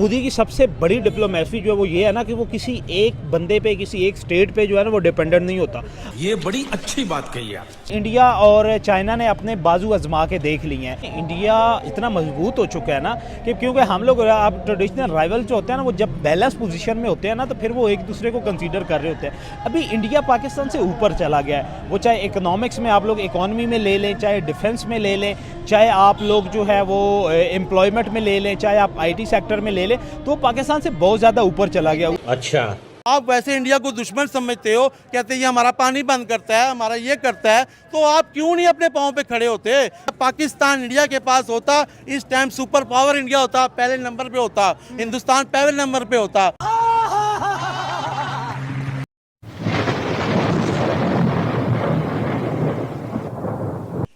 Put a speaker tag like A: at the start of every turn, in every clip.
A: मोदी की सबसे बड़ी डिप्लोमेसी जो है वो ये है ना कि वो किसी एक बंदे पे, किसी एक स्टेट पे जो है ना वो डिपेंडेंट नहीं होता।
B: ये बड़ी अच्छी बात कही आप।
A: इंडिया और चाइना ने अपने बाजू आजमा के देख लिए हैं। इंडिया इतना मजबूत हो चुका है ना कि क्योंकि हम लोग आप ट्रेडिशनल राइवल जो होते हैं ना वो जब बैलेंस पोजीशन में होते हैं ना तो फिर वो एक दूसरे को कंसीडर कर रहे होते हैं। अभी इंडिया पाकिस्तान से ऊपर चला गया है, वो चाहे इकोनॉमिक्स में आप लोग इकोनॉमी में ले लें, चाहे डिफेंस में ले लें, चाहे आप लोग जो है वो एम्प्लॉयमेंट में ले लें, चाहे आप IT सेक्टर में ले लें, तो पाकिस्तान से बहुत ज़्यादा ऊपर चला गया।
C: अच्छा,
D: आप वैसे इंडिया को दुश्मन समझते हो, कहते हैं ये हमारा पानी बंद करता है, हमारा ये करता है, तो आप क्यों नहीं अपने पाँव पे खड़े होते? पाकिस्तान इंडिया के पास होता, इस टाइम सुपर पावर इंडिया होता, पहले नंबर पे होता, हिंदुस्तान पहले नंबर पे होता।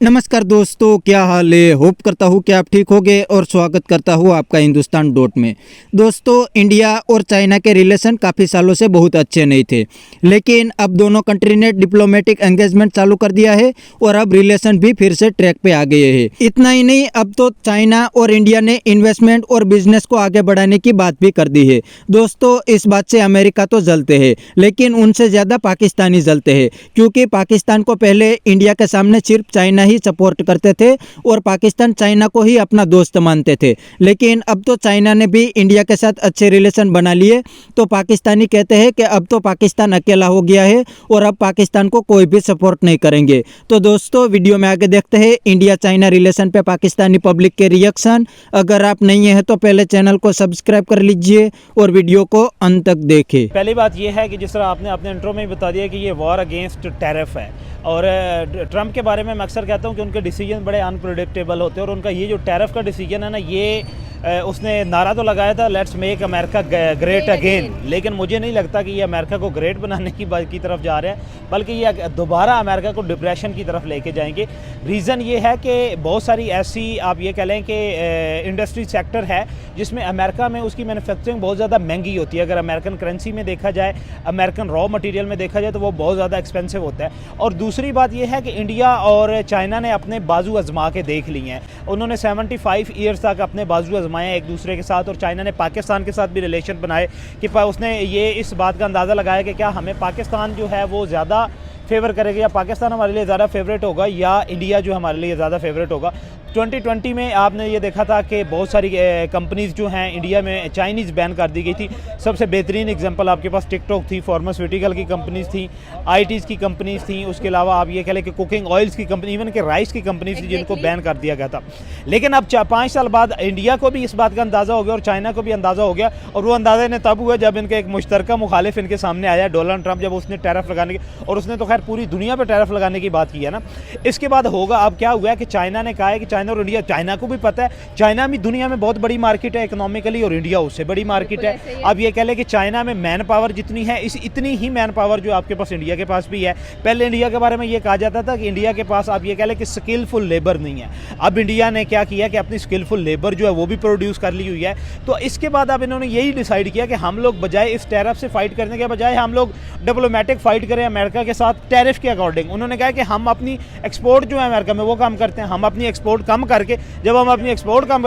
E: नमस्कार दोस्तों, क्या हाल है? होप करता हूँ कि आप ठीक होंगे और स्वागत करता हूँ आपका हिंदुस्तान डॉट में। दोस्तों, इंडिया और चाइना के रिलेशन काफ़ी सालों से बहुत अच्छे नहीं थे, लेकिन अब दोनों कंट्री ने डिप्लोमेटिक एंगेजमेंट चालू कर दिया है और अब रिलेशन भी फिर से ट्रैक पे आ गए हैं। इतना ही नहीं, अब तो चाइना और इंडिया ने इन्वेस्टमेंट और बिजनेस को आगे बढ़ाने की बात भी कर दी है। दोस्तों, इस बात से अमेरिका तो जलते हैं, लेकिन उनसे ज़्यादा पाकिस्तानी जलते हैं, क्योंकि पाकिस्तान को पहले इंडिया के सामने सिर्फ चाइना ही सपोर्ट करते थे और पाकिस्तान चाइना को ही अपना दोस्त मानते थे। लेकिन अब तो चाइना ने भी इंडिया के साथ अच्छे रिलेशन बना लिए, तो पाकिस्तानी कहते हैं कि अब तो पाकिस्तान अकेला हो गया है और अब पाकिस्तान को कोई भी सपोर्ट नहीं करेंगे। तो दोस्तों, वीडियो में आगे देखते हैं इंडिया चाइना रिलेशन पे पाकिस्तानी पब्लिक के रिएक्शन। अगर आप नहीं हैं तो पहले चैनल को सब्सक्राइब कर लीजिए और वीडियो को अंत तक देखें।
A: पहली बात यह है कि जिस तरह आपने अपने इंट्रो में ही बता दिया कि ये वॉर अगेंस्ट टैरिफ है, और ट्रंप के बारे में मैं अक्सर कहता हूँ कि उनके डिसीजन बड़े अनप्रेडिक्टेबल होते हैं, और उनका ये जो टैरिफ का डिसीजन है ना, ये उसने नारा तो लगाया था let's make America great again, लेकिन मुझे नहीं लगता कि ये अमेरिका को ग्रेट बनाने की तरफ जा रहे हैं, बल्कि ये दोबारा अमेरिका को डिप्रेशन की तरफ लेके जाएंगे। रीज़न ये है कि बहुत सारी ऐसी आप ये कह लें कि इंडस्ट्री सेक्टर है जिसमें अमेरिका में उसकी मैन्युफैक्चरिंग बहुत ज़्यादा महंगी होती है। अगर अमेरिकन करेंसी में देखा जाए, अमेरिकन रॉ मटेरियल में देखा जाए तो वो बहुत ज़्यादा एक्सपेंसिव होता है। और दूसरी बात यह है कि इंडिया और चाइना ने अपने बाजू आजमा के देख लिए हैं। उन्होंने 75 ईयर्स तक अपने बाजू आजमाए एक दूसरे के साथ, और चाइना ने पाकिस्तान के साथ भी रिलेशन बनाए कि उसने ये इस बात का अंदाज़ा लगाया कि क्या हमें पाकिस्तान जो है वो ज़्यादा फेवर करेगा, या पाकिस्तान हमारे लिए ज़्यादा फेवरेट होगा, या इंडिया जो हमारे लिए ज़्यादा फेवरेट होगा। 2020 में आपने ये देखा था कि बहुत सारी कंपनीज़ जो हैं इंडिया में चाइनीज़ बैन कर दी गई थी। सबसे बेहतरीन एग्जांपल आपके पास टिकटॉक थी, फार्मास्यूटिकल की कंपनीज़ थी, ITs की कंपनीज़ थी, उसके अलावा आप ये कह लें कि कुकिंग ऑयल्स की कंपनी, इवन के राइस की कंपनीज़ थी जिनको बैन कर दिया गया था। लेकिन अब 5 साल बाद इंडिया को भी इस बात का अंदाज़ा हो गया और चाइना को भी अंदाज़ा हो गया, और वो अंदाज़ा इन्हें तब हुआ जब इनके एक मुश्तरका मुखालिफ इनके सामने आया, डोनाल्ड ट्रंप, जब उसने टैरिफ लगाने की, और उसने तो खैर पूरी दुनिया पर टैरिफ लगाने की बात की है ना। इसके बाद होगा अब क्या हुआ है कि चाइना ने कहा है कि चाइना और इंडिया, चाइना को भी पता है चाइना भी दुनिया में बहुत बड़ी मार्केट है इकोनॉमिकली, और इंडिया उससे बड़ी मार्केट है। अब ये कह लें कि चाइना में मैन पावर जितनी है, इतनी ही मैन पावर जो आपके पास इंडिया के पास भी है। पहले इंडिया के बारे में ये कहा जाता था कि इंडिया के पास आप ये कह लें कि स्किलफुल लेबर नहीं है। अब इंडिया ने क्या किया कि अपनी स्किलफुल लेबर जो है वो भी प्रोड्यूस कर ली हुई है। तो इसके बाद अब इन्होंने यही डिसाइड किया कि हम लोग बजाय इस टैरिफ से फाइट करने के बजाय हम लोग डिप्लोमेटिक फाइट करें अमेरिका के साथ टैरिफ के अकॉर्डिंग। उन्होंने कहा कि हम अपनी एक्सपोर्ट जो है अमेरिका में वो कम करते हैं, हम अपनी एक्सपोर्ट कम करके, जब हम अपनी एक्सपोर्ट कम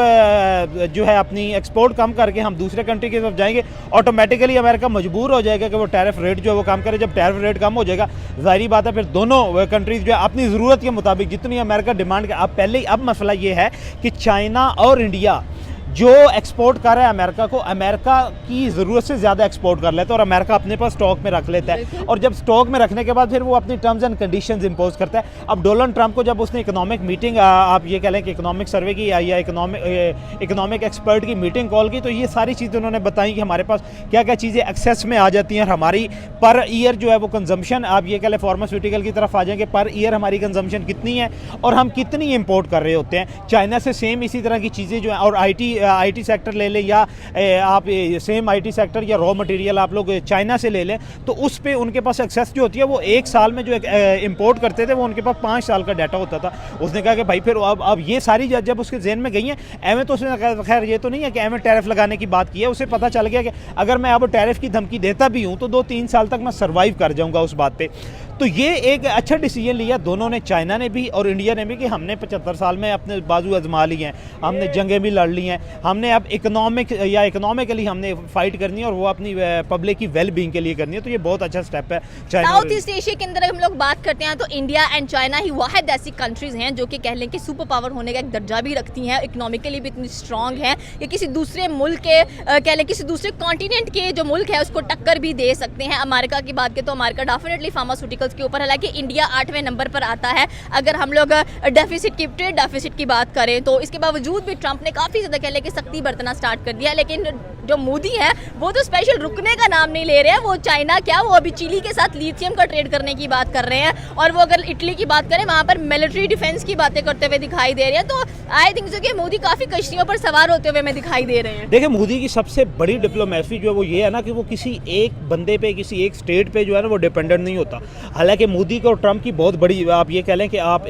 A: जो है अपनी एक्सपोर्ट कम करके हम दूसरे कंट्री की तरफ जाएंगे, ऑटोमेटिकली अमेरिका मजबूर हो जाएगा कि वो टैरिफ रेट जो है वो कम करे। जब टैरिफ रेट कम हो जाएगा, जाहिर बात है फिर दोनों कंट्रीज जो है अपनी ज़रूरत के मुताबिक जितनी अमेरिका डिमांड के, अब मसला ये है कि चाइना और इंडिया जो एक्सपोर्ट कर रहा है अमेरिका को, अमेरिका की ज़रूरत से ज़्यादा एक्सपोर्ट कर लेता है और अमेरिका अपने पास स्टॉक में रख लेता है, और जब स्टॉक में रखने के बाद फिर वो अपनी टर्म्स एंड कंडीशंस इंपोज करता है। अब डोनाल्ड ट्रंप को जब उसने इकोनॉमिक मीटिंग, आप ये कह लें कि इकोनॉमिक सर्वे की या इकोनॉमिक एक्सपर्ट की मीटिंग कॉल की, तो ये सारी चीज़ें उन्होंने बताई कि हमारे पास क्या क्या चीज़ें एक्सेस में आ जाती हैं, और हमारी पर ईयर जो है वो कंजम्पशन, आप ये कह लें फार्मास्यूटिकल की तरफ आ जाएंगे, पर ईयर हमारी कंजम्पशन कितनी है और हम कितनी इम्पोर्ट कर रहे होते हैं चाइना से। सेम इसी तरह की चीज़ें जो है, और IT सेक्टर ले लें, या आप सेम IT सेक्टर या रॉ मटेरियल आप लोग चाइना से ले लें, तो उस पे उनके पास एक्सेस जो होती है वो एक साल में जो इंपोर्ट करते थे वो उनके पास 5 साल का डाटा होता था। उसने कहा कि भाई फिर अब ये सारी जब उसके जेहन में गई हैं, एवं तो उसने खैर ये तो नहीं है कि एवं टैरिफ लगाने की बात की है, उसे पता चल गया कि अगर मैं अब टैरिफ की धमकी देता भी हूँ तो 2-3 साल तक मैं सर्वाइव कर जाऊँगा उस बात पर। तो ये एक अच्छा डिसीजन लिया दोनों ने, चाइना ने भी और इंडिया ने भी, कि हमने 75 साल में अपने बाजू आजमा लिए हैं, हमने जंगें भी लड़ ली हैं, हमने अब इकोनॉमिकली हमने फाइट करनी है और वो अपनी पब्लिक की वेल बीइंग के लिए करनी है। तो ये बहुत अच्छा स्टेप है चाइना।
C: साउथ ईस्ट एशिया के अंदर हम लोग बात करते हैं तो इंडिया एंड चाइना ही वाहिद ऐसी कंट्रीज हैं जो कि कह लें कि सुपर पावर होने का एक दर्जा भी रखती हैं, इकोनॉमिकली भी इतनी स्ट्रांग है कि किसी दूसरे मुल्क के कह लें किसी दूसरे कॉन्टिनेंट के जो मुल्क है उसको टक्कर भी दे सकते हैं। अमेरिका की बात करें तो अमेरिका डेफिनेटली फार्मास्यूटिकल्स के ऊपर, हालांकि इंडिया 8वें नंबर पर आता है अगर हम लोग ट्रेड डेफिसिट की बात करें तो। इसके बावजूद भी ट्रंप ने काफ़ी ज़्यादा कह लें कि सख्ती बरतना स्टार्ट कर दिया, लेकिन जो मोदी है वो तो स्पेशल रुकने का नाम नहीं ले रहे हैं। वो चाइना क्या, वो अभी चिली के साथ लिथियम का ट्रेड करने की बात कर रहे हैं, और वो अगर इटली की बात करें वहाँ पर मिलिट्री डिफेंस की बातें करते हुए दिखाई दे रहे हैं। तो आई थिंक सो कि मोदी काफ़ी कश्तियों पर सवार होते हुए हमें दिखाई दे रहे हैं।
A: देखिए, मोदी की सबसे बड़ी डिप्लोमेसी जो है वो ये है ना कि वो किसी एक बंदे पे, किसी एक स्टेट पे जो है ना वो डिपेंडेंट नहीं होता। हालांकि मोदी को और ट्रंप की बहुत बड़ी, आप ये कह लें कि आप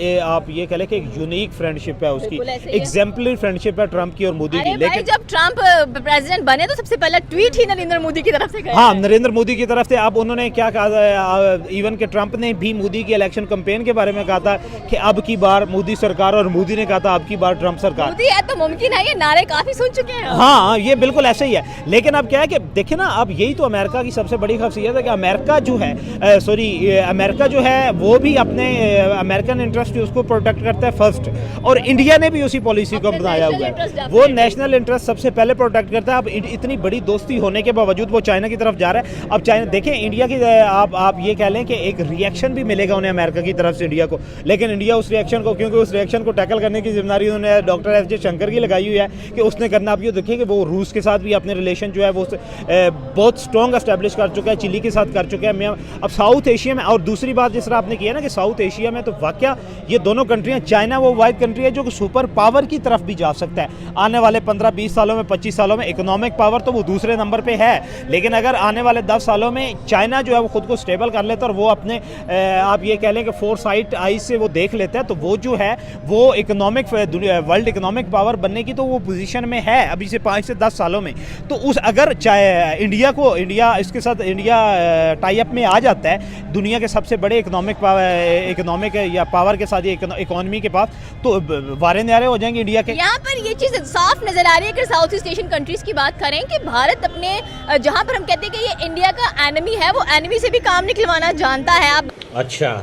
A: ये कह लें कि एक यूनिक फ्रेंडशिप है उसकी, एग्जाम्पलरी फ्रेंडशिप है ट्रंप की और मोदी की।
C: लेकिन जब ट्रंप प्रेसिडेंट बने तो सबसे पहला ट्वीट ही नरेंद्र मोदी की तरफ से गया।
A: हाँ, नरेंद्र मोदी की तरफ से। अब उन्होंने क्या कहा, इवन के ट्रंप ने भी मोदी की इलेक्शन कैंपेन के बारे में कहा था कि अब की बार मोदी सरकार, और मोदी ने कहा था अब की बार ट्रंप सरकार।
C: मोदी है तो मुमकिन है, ये नारे काफी सुन चुके हैं।
A: हाँ, ये बिल्कुल ऐसे ही है। लेकिन अब क्या है कि देखिए ना, अब यही तो अमेरिका की सबसे बड़ी खासियत है कि अमेरिका जो है अमेरिका जो है वो भी अपने अमेरिकन इंटरेस्ट उसको प्रोटेक्ट करता है फर्स्ट, और इंडिया ने भी उसी पॉलिसी को बनाया हुआ है। वो नेशनल इंटरेस्ट सबसे पहले प्रोटेक्ट करता है। अब इतनी बड़ी दोस्ती होने के बावजूद वो चाइना की तरफ जा रहा है। अब चाइना देखें, इंडिया की आप ये कह लें कि एक रिएक्शन भी मिलेगा उन्हें अमेरिका की तरफ से इंडिया को, लेकिन इंडिया उस रिएक्शन को, क्योंकि उस रिएक्शन को टैकल करने की जिम्मेदारी उन्होंने डॉक्टर एस जयशंकर की लगाई हुई है कि उसने करना। आप ये देखिए कि वो रूस के साथ भी अपने रिलेशन जो है वो बहुत स्ट्रॉन्ग एस्टेब्लिश कर चुका है, चिली के साथ कर चुका है। अब साउथ एशिया में, और दूसरी बात जिस तरह आपने किया ना कि साउथ एशिया में, तो वाकया ये दोनों कंट्रियाँ, चाइना वो वाइड कंट्री है जो कि सुपर पावर की तरफ भी जा सकता है आने वाले 15-20 सालों में, 25 सालों में। इकोनॉमिक पावर तो वो दूसरे नंबर पे है, लेकिन अगर आने वाले 10 सालों में चाइना जो है वो खुद को स्टेबल कर लेता है और वो अपने आप ये कह लें कि फोरसाइट आई से वो देख लेता है, तो वो जो है वो वर्ल्ड इकोनॉमिक पावर बनने की तो वो पोजीशन में है अभी से 5 से 10 सालों में। तो उस अगर इंडिया इसके साथ टाई अप में आ जाता है दुनिया के सबसे बड़े इकोनॉमिक या पावर के साथ, इकोनॉमी के पास, तो वारे न्यारे हो जाएंगे इंडिया के।
C: यहाँ पर ये चीज़ साफ नजर आ रही है कि साउथ ईस्ट एशियन कंट्रीज की बात करें कि भारत अपने जहाँ पर हम कहते हैं कि ये इंडिया का एनिमी है, वो एनिमी से भी काम निकलवाना जानता है। आप
F: अच्छा,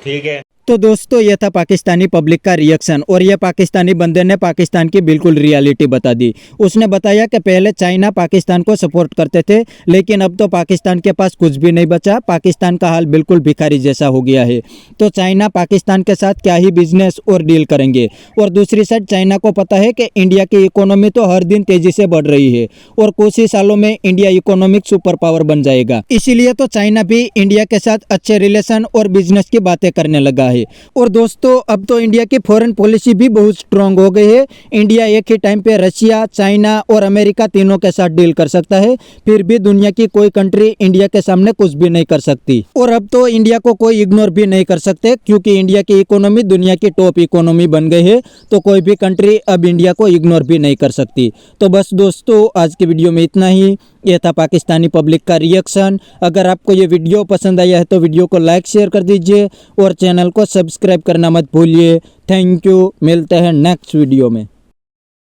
F: ठीक है।
E: तो दोस्तों, यह था पाकिस्तानी पब्लिक का रिएक्शन, और यह पाकिस्तानी बंदे ने पाकिस्तान की बिल्कुल रियलिटी बता दी। उसने बताया कि पहले चाइना पाकिस्तान को सपोर्ट करते थे, लेकिन अब तो पाकिस्तान के पास कुछ भी नहीं बचा, पाकिस्तान का हाल बिल्कुल भिखारी जैसा हो गया है। तो चाइना पाकिस्तान के साथ क्या ही बिजनेस और डील करेंगे। और दूसरी साइड चाइना को पता है कि इंडिया की इकोनॉमी तो हर दिन तेजी से बढ़ रही है और कुछ ही सालों में इंडिया इकोनॉमिक सुपर पावर बन जाएगा। इसीलिए तो चाइना भी इंडिया के साथ अच्छे रिलेशन और बिजनेस की बातें करने लगा है। और दोस्तों, अब तो इंडिया की फॉरेन पॉलिसी भी बहुत स्ट्रांग हो गई है। इंडिया एक ही टाइम पे रशिया, चाइना और अमेरिका तीनों के साथ डील कर सकता है, फिर भी दुनिया की कोई कंट्री इंडिया के सामने कुछ भी नहीं कर सकती। और अब तो इंडिया को कोई इग्नोर भी नहीं कर सकते, क्योंकि इंडिया की इकोनॉमी दुनिया की टॉप इकोनॉमी बन गई है, तो कोई भी कंट्री अब इंडिया को इग्नोर भी नहीं कर सकती। तो बस दोस्तों, आज की वीडियो में इतना ही। यह था पाकिस्तानी पब्लिक का रिएक्शन। अगर आपको ये वीडियो पसंद आया है तो वीडियो को लाइक शेयर कर दीजिए और चैनल को सब्सक्राइब करना मत भूलिए। थैंक यू, मिलते हैं नेक्स्ट वीडियो में।